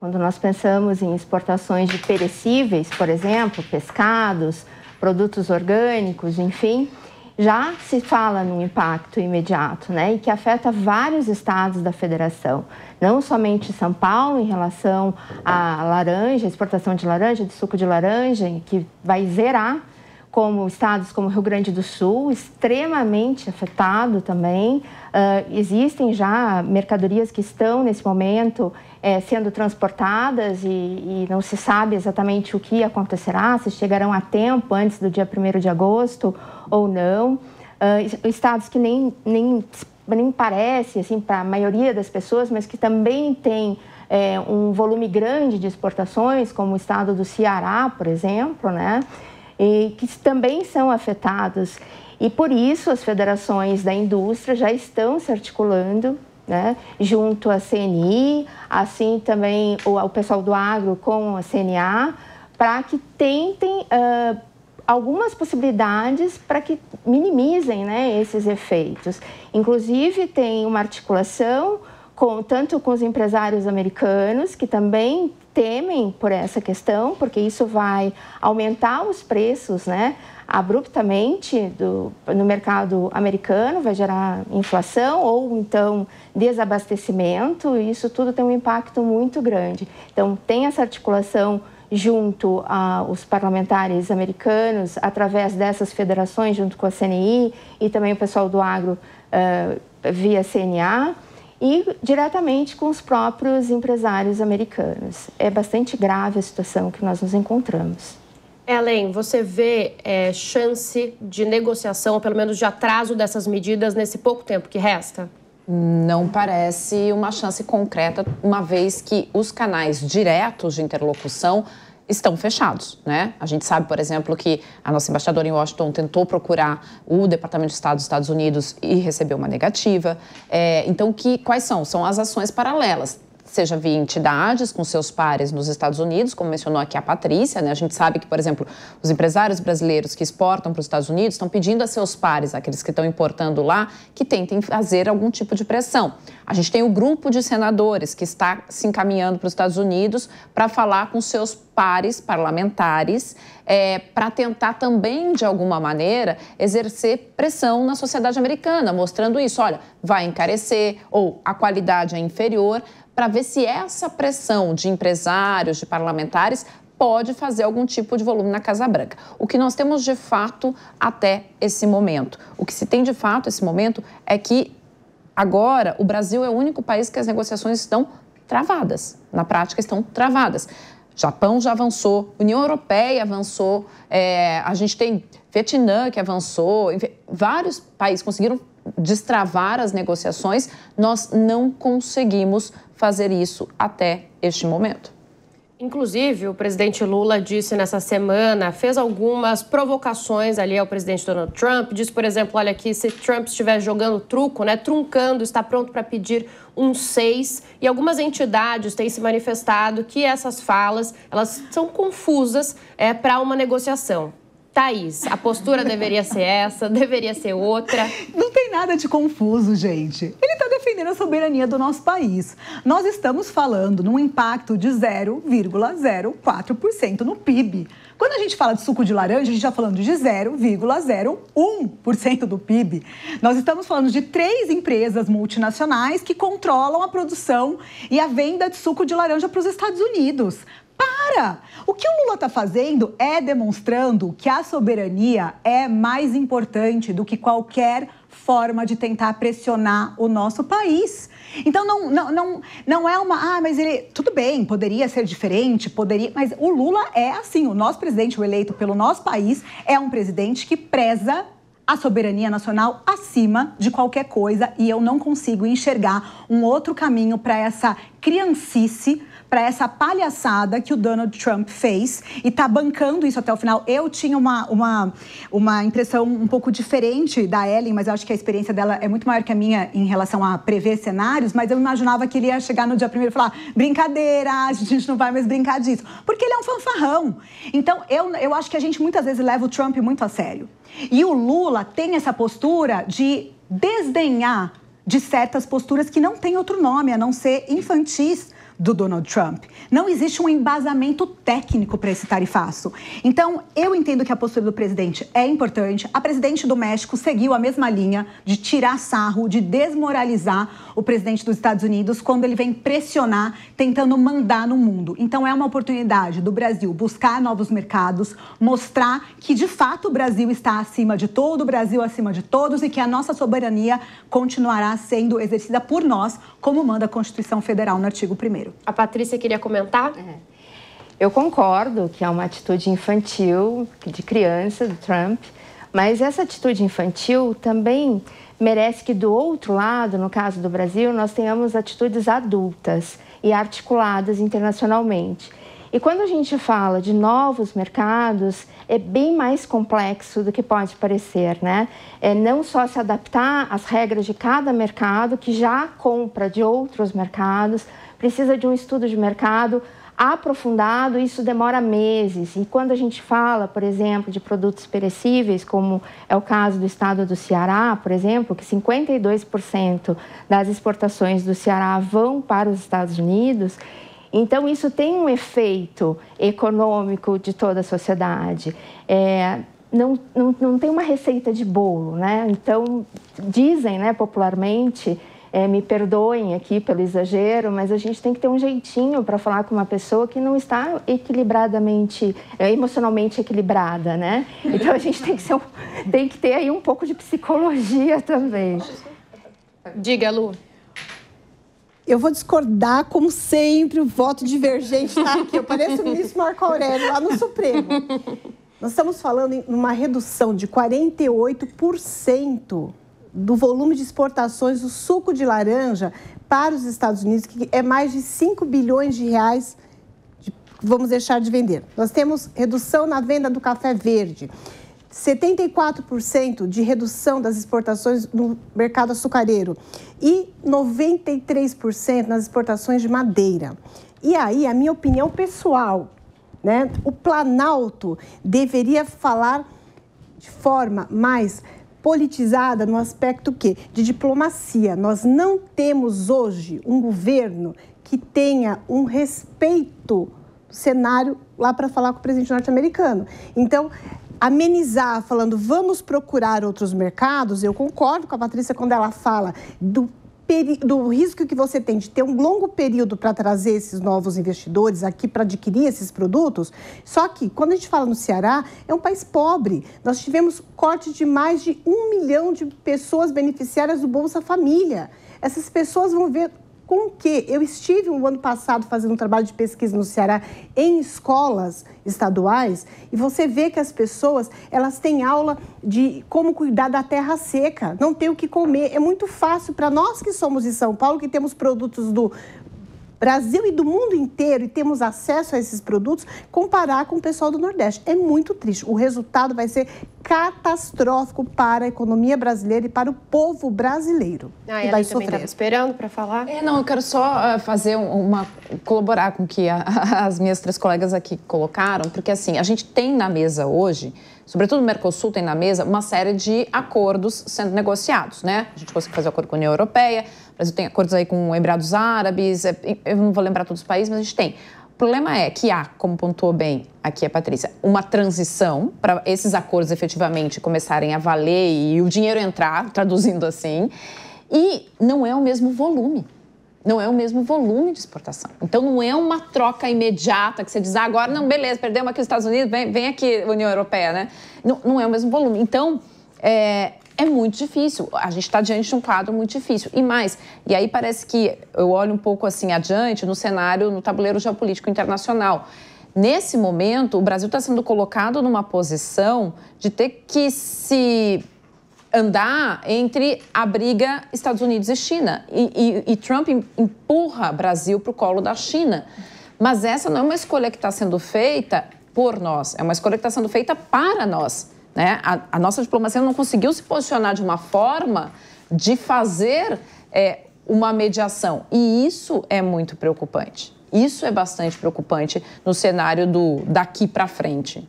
Quando nós pensamos em exportações de perecíveis, por exemplo, pescados, produtos orgânicos, enfim, já se fala num impacto imediato, né? E que afeta vários estados da federação. Não somente São Paulo em relação à laranja, exportação de laranja, de suco de laranja, que vai zerar, como estados como Rio Grande do Sul, extremamente afetado também. Existem já mercadorias que estão, nesse momento, sendo transportadas e não se sabe exatamente o que acontecerá, se chegarão a tempo antes do dia 1º de agosto ou não. Estados que nem parece, assim, para a maioria das pessoas, mas que também tem um volume grande de exportações, como o estado do Ceará, por exemplo, né? E que também são afetados. E por isso as federações da indústria já estão se articulando, né, junto à CNI, assim também o pessoal do agro com a CNA, para que tentem algumas possibilidades para que minimizem, né, esses efeitos. Inclusive tem uma articulação tanto com os empresários americanos, que também temem por essa questão, porque isso vai aumentar os preços, né, abruptamente no mercado americano, vai gerar inflação ou então desabastecimento, e isso tudo tem um impacto muito grande. Então, tem essa articulação junto aos parlamentares americanos, através dessas federações, junto com a CNI e também o pessoal do agro via CNA, e diretamente com os próprios empresários americanos. É bastante grave a situação que nós nos encontramos. Ellen, você vê chance de negociação, ou pelo menos de atraso dessas medidas nesse pouco tempo que resta? Não parece uma chance concreta, uma vez que os canais diretos de interlocução estão fechados, né? A gente sabe, por exemplo, que a nossa embaixadora em Washington tentou procurar o Departamento de Estado dos Estados Unidos e recebeu uma negativa. Então, quais são? São as ações paralelas, seja via entidades com seus pares nos Estados Unidos, como mencionou aqui a Patrícia, né? A gente sabe que, por exemplo, os empresários brasileiros que exportam para os Estados Unidos estão pedindo a seus pares, aqueles que estão importando lá, que tentem fazer algum tipo de pressão. A gente tem o grupo de senadores que está se encaminhando para os Estados Unidos para falar com seus pares parlamentares, para tentar também, de alguma maneira, exercer pressão na sociedade americana, mostrando isso, olha, vai encarecer ou a qualidade é inferior, para ver se essa pressão de empresários, de parlamentares, pode fazer algum tipo de volume na Casa Branca. O que nós temos de fato até esse momento. O que se tem de fato esse momento é que agora o Brasil é o único país que as negociações estão travadas. Na prática, estão travadas. Japão já avançou, União Europeia avançou, a gente tem Vietnã que avançou, enfim, vários países conseguiram destravar as negociações, nós não conseguimos fazer isso até este momento. Inclusive, o presidente Lula disse nessa semana, fez algumas provocações ali ao presidente Donald Trump, disse, por exemplo, olha aqui, se Trump estiver jogando truco, né, truncando, está pronto para pedir um 6, e algumas entidades têm se manifestado que essas falas, elas são confusas para uma negociação. Thaís, a postura deveria ser essa, deveria ser outra? Não tem nada de confuso, gente. Ele está defendendo a soberania do nosso país. Nós estamos falando num impacto de 0,04% no PIB. Quando a gente fala de suco de laranja, a gente está falando de 0,01% do PIB. Nós estamos falando de 3 empresas multinacionais que controlam a produção e a venda de suco de laranja para os Estados Unidos. Para! O que o Lula está fazendo é demonstrando que a soberania é mais importante do que qualquer forma de tentar pressionar o nosso país. Então, não é uma... mas ele... Tudo bem, poderia ser diferente, poderia... Mas o Lula é assim, o nosso presidente, o eleito pelo nosso país, é um presidente que preza a soberania nacional acima de qualquer coisa, e eu não consigo enxergar um outro caminho para essa criancice, para essa palhaçada que o Donald Trump fez e está bancando isso até o final. Eu tinha uma impressão um pouco diferente da Ellen, mas eu acho que a experiência dela é muito maior que a minha em relação a prever cenários, mas eu imaginava que ele ia chegar no dia 1º e falar, brincadeira, a gente não vai mais brincar disso, porque ele é um fanfarrão. Então, eu acho que a gente muitas vezes leva o Trump muito a sério. E o Lula tem essa postura de desdenhar de certas posturas que não têm outro nome, a não ser infantis do Donald Trump. Não existe um embasamento técnico para esse tarifaço. Então, eu entendo que a postura do presidente é importante. A presidente do México seguiu a mesma linha de tirar sarro, de desmoralizar o presidente dos Estados Unidos quando ele vem pressionar, tentando mandar no mundo. Então, é uma oportunidade do Brasil buscar novos mercados, mostrar que, de fato, o Brasil está acima de todo, o Brasil acima de todos e que a nossa soberania continuará sendo exercida por nós, como manda a Constituição Federal no artigo 1º. A Patrícia queria comentar? Eu concordo que é uma atitude infantil, de criança, do Trump, mas essa atitude infantil também merece que, do outro lado, no caso do Brasil, nós tenhamos atitudes adultas e articuladas internacionalmente. E quando a gente fala de novos mercados, é bem mais complexo do que pode parecer, né? É não só se adaptar às regras de cada mercado, que já compra de outros mercados, precisa de um estudo de mercado aprofundado, isso demora meses. E quando a gente fala, por exemplo, de produtos perecíveis, como é o caso do estado do Ceará, por exemplo, que 52% das exportações do Ceará vão para os Estados Unidos, então isso tem um efeito econômico de toda a sociedade. Não tem uma receita de bolo, né? Então, dizem, né, popularmente, me perdoem aqui pelo exagero, mas a gente tem que ter um jeitinho para falar com uma pessoa que não está emocionalmente equilibrada, né? Então, a gente tem que ter aí um pouco de psicologia também. Diga, Lu. Eu vou discordar, como sempre, o voto divergente está aqui. Eu pareço o ministro Marco Aurélio, lá no Supremo. Nós estamos falando em uma redução de 48% do volume de exportações do suco de laranja para os Estados Unidos, que é mais de 5 bilhões de reais que vamos deixar de vender. Nós temos redução na venda do café verde, 74% de redução das exportações no mercado açucareiro e 93% nas exportações de madeira. E aí, a minha opinião pessoal, né? O Planalto deveria falar de forma mais politizada no aspecto de diplomacia. Nós não temos hoje um governo que tenha um respeito do cenário lá para falar com o presidente norte-americano. Então, amenizar falando vamos procurar outros mercados, eu concordo com a Patrícia quando ela fala do risco que você tem de ter um longo período para trazer esses novos investidores aqui para adquirir esses produtos. Só que, quando a gente fala no Ceará, é um país pobre. Nós tivemos corte de mais de 1 milhão de pessoas beneficiárias do Bolsa Família. Essas pessoas vão ver com o quê? Eu estive no ano passado fazendo um trabalho de pesquisa no Ceará em escolas estaduais e você vê que as pessoas, elas têm aula de como cuidar da terra seca, não tem o que comer. É muito fácil para nós que somos de São Paulo, que temos produtos do Brasil e do mundo inteiro e temos acesso a esses produtos, comparar com o pessoal do Nordeste. É muito triste. O resultado vai ser catastrófico para a economia brasileira e para o povo brasileiro. E vai também estava esperando para falar. Não, eu quero só fazer colaborar com o que as minhas 3 colegas aqui colocaram, porque assim, a gente tem na mesa hoje, sobretudo no Mercosul tem na mesa, uma série de acordos sendo negociados, né? A gente conseguiu fazer acordo com a União Europeia, o Brasil tem acordos aí com Emirados Árabes, eu não vou lembrar todos os países, mas a gente tem. O problema é que há, como pontuou bem aqui a Patrícia, uma transição para esses acordos efetivamente começarem a valer e o dinheiro entrar, traduzindo assim, e não é o mesmo volume. Não é o mesmo volume de exportação. Então, não é uma troca imediata que você diz, agora, não, beleza, perdemos aqui os Estados Unidos, vem aqui a União Europeia, né? Não é o mesmo volume. Então, é muito difícil. A gente está diante de um quadro muito difícil. E mais, e aí parece que eu olho um pouco assim adiante no cenário, no tabuleiro geopolítico internacional. Nesse momento, o Brasil está sendo colocado numa posição de ter que se andar entre a briga Estados Unidos e China. E Trump empurra o Brasil para o colo da China. Mas essa não é uma escolha que está sendo feita por nós, é uma escolha que está sendo feita para nós, né? A nossa diplomacia não conseguiu se posicionar de uma forma de fazer uma mediação. E isso é muito preocupante. Isso é bastante preocupante no cenário daqui para frente.